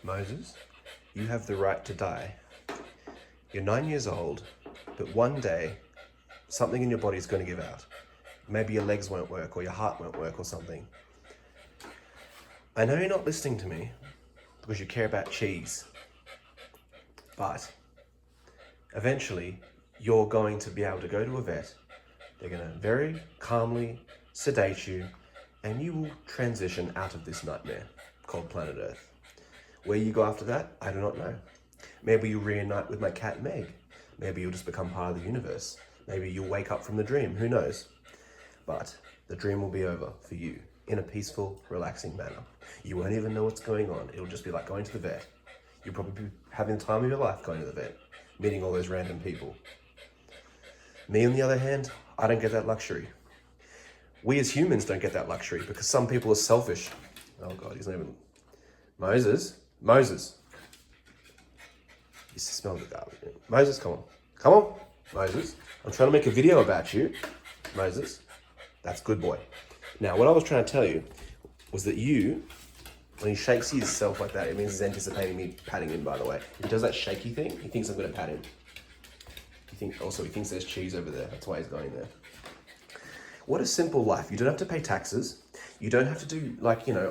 Moses, you have the right to die. You're 9 years old, but one day, something in your body is going to give out. Maybe your legs won't work, or your heart won't work, or something. I know you're not listening to me because you care about cheese, but eventually you're going to be able to go to a vet. They're going to very calmly sedate you, and you will transition out of this nightmare called planet Earth. Where you go after that, I do not know. Maybe you'll reunite with my cat Meg. Maybe you'll just become part of the universe. Maybe you'll wake up from the dream, who knows? But the dream will be over for you in a peaceful, relaxing manner. You won't even know what's going on. It'll just be like going to the vet. You'll probably be having the time of your life going to the vet, meeting all those random people. Me, on the other hand, I don't get that luxury. We as humans don't get that luxury because some people are selfish. Oh God, he's not even... Moses? You smell the garbage. Moses, come on. Come on, Moses. I'm trying to make a video about you. Moses, that's good boy. Now, what I was trying to tell you was that you, when he shakes himself like that, it means he's anticipating me patting him, by the way. If he does that shaky thing, he thinks I'm going to pat him. He thinks there's cheese over there. That's why he's going there. What a simple life. You don't have to pay taxes. You don't have to do,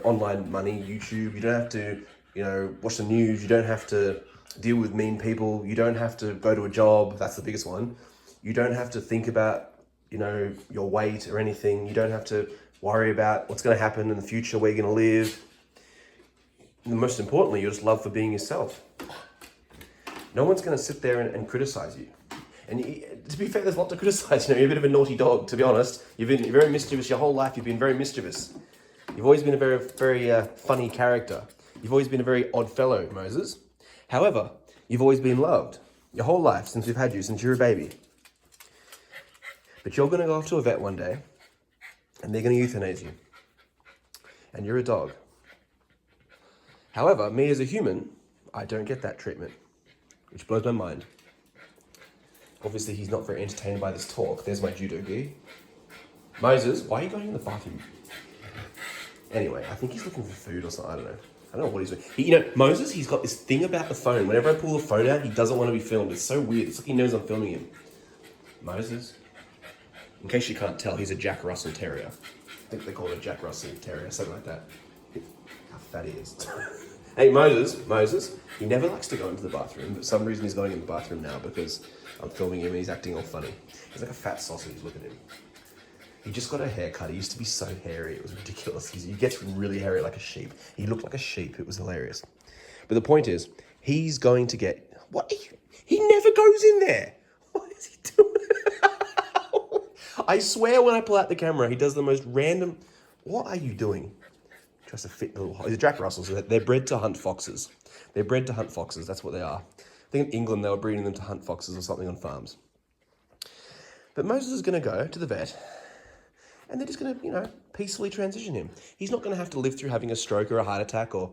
online money, YouTube. You don't have to, watch the news. You don't have to deal with mean people. You don't have to go to a job. That's the biggest one. You don't have to think about, your weight or anything. You don't have to worry about what's going to happen in the future, where you're going to live. And most importantly, you're just loved for being yourself. No one's going to sit there and criticize you. And to be fair, there's a lot to criticize. You're a bit of a naughty dog, to be honest. You've been very mischievous your whole life. You've been very mischievous. You've always been a very, very funny character. You've always been a very odd fellow, Moses. However, you've always been loved your whole life since we've had you, since you're a baby. But you're going to go off to a vet one day, and they're going to euthanize you. And you're a dog. However, me as a human, I don't get that treatment, which blows my mind. Obviously, he's not very entertained by this talk. There's my judo gi. Moses, why are you going in the bathroom? Anyway, I think he's looking for food or something. I don't know what he's doing. Moses, he's got this thing about the phone. Whenever I pull the phone out, he doesn't want to be filmed. It's so weird. It's like he knows I'm filming him. Moses, in case you can't tell, he's a Jack Russell Terrier. I think they call it a Jack Russell Terrier, something like that. How fat he is. Hey, Moses, he never likes to go into the bathroom, but for some reason he's going in the bathroom now because I'm filming him and he's acting all funny. He's like a fat sausage, look at him. He just got a haircut. He used to be so hairy, it was ridiculous. He gets really hairy like a sheep. He looked like a sheep, it was hilarious. But the point is, he's going to get... What? He never goes in there. What is he doing? I swear when I pull out the camera, he does the most random... What are you doing? Tries to fit the little... He's a Jack Russell, so they're bred to hunt foxes. They're bred to hunt foxes, that's what they are. I think in England they were breeding them to hunt foxes or something on farms. But Moses is going to go to the vet, and they're just going to, peacefully transition him. He's not going to have to live through having a stroke or a heart attack or,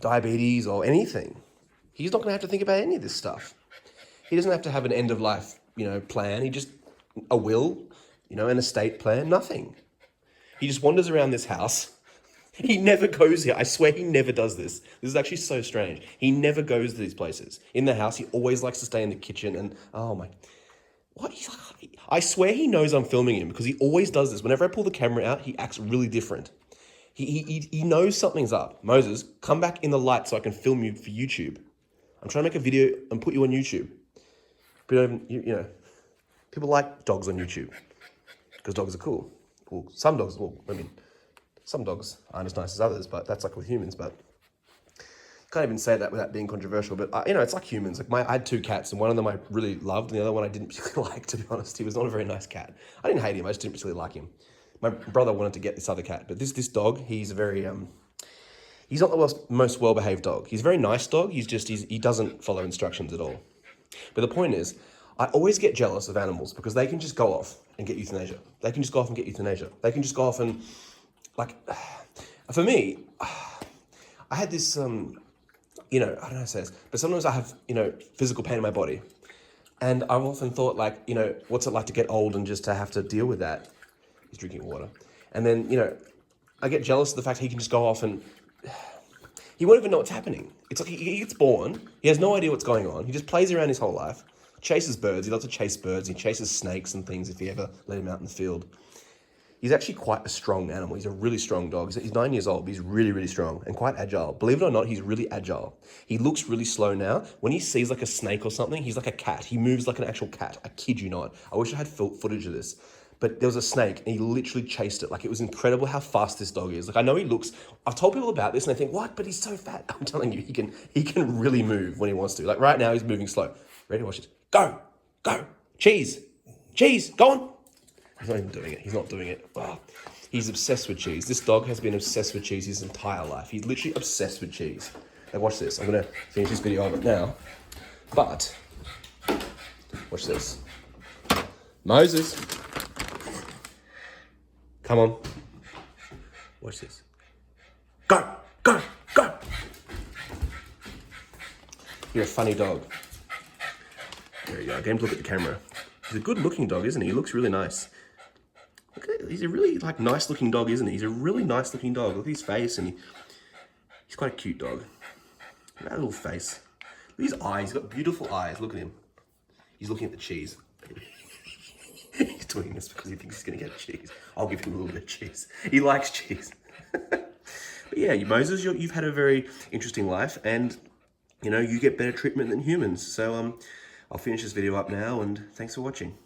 diabetes or anything. He's not going to have to think about any of this stuff. He doesn't have to have an end-of-life, plan. He just... a will, an estate plan, nothing. He just wanders around this house. He never goes here. I swear he never does this. This is actually so strange. He never goes to these places. In the house, he always likes to stay in the kitchen and, oh my... What? I swear he knows I'm filming him because he always does this. Whenever I pull the camera out, he acts really different. He knows something's up. Moses, come back in the light so I can film you for YouTube. I'm trying to make a video and put you on YouTube. But people like dogs on YouTube because dogs are cool. Well, some dogs aren't as nice as others, but that's like with humans. But can't even say that without being controversial. But it's like humans. Like I had two cats, and one of them I really loved, and the other one I didn't particularly like. To be honest, he was not a very nice cat. I didn't hate him. I just didn't particularly like him. My brother wanted to get this other cat, but this dog, he's a very he's not the most well-behaved dog. He's a very nice dog. He doesn't follow instructions at all. But the point is, I always get jealous of animals because they can just go off and get euthanasia. They can just go off and get euthanasia. They can just go off and, for me, I had this, I don't know how to say this, but sometimes I have, physical pain in my body. And I've often thought, what's it like to get old and just to have to deal with that? He's drinking water. And then, I get jealous of the fact he can just go off and He won't even know what's happening. It's like he gets born, he has no idea what's going on. He just plays around his whole life, chases birds. He loves to chase birds. He chases snakes and things if you ever let him out in the field. He's actually quite a strong animal. He's a really strong dog. He's 9 years old, but he's really, really strong and quite agile. Believe it or not, he's really agile. He looks really slow now. When he sees like a snake or something, he's like a cat. He moves like an actual cat. I kid you not. I wish I had footage of this. But there was a snake and he literally chased it. Like, it was incredible how fast this dog is. Like, I know he looks, I've told people about this and they think, what? But he's so fat. I'm telling you, he can really move when he wants to. Like right now, he's moving slow. Ready? Watch this. Go, cheese, go on. He's not even doing it. He's not doing it. Oh, he's obsessed with cheese. This dog has been obsessed with cheese his entire life. He's literally obsessed with cheese. Now watch this. I'm going to finish this video on it now. But, watch this. Moses. Come on. Watch this. Go. You're a funny dog. There you go. Get him to look at the camera. He's a good looking dog, isn't he? He looks really nice. Look at it. He's a really nice looking dog, isn't he? He's a really nice looking dog. Look at his face, and he's quite a cute dog. Look at that little face. Look at his eyes. He's got beautiful eyes. Look at him. He's looking at the cheese. He's doing this because he thinks he's going to get cheese. I'll give him a little bit of cheese. He likes cheese. But yeah, Moses, you've had a very interesting life, and you get better treatment than humans. So I'll finish this video up now, and thanks for watching.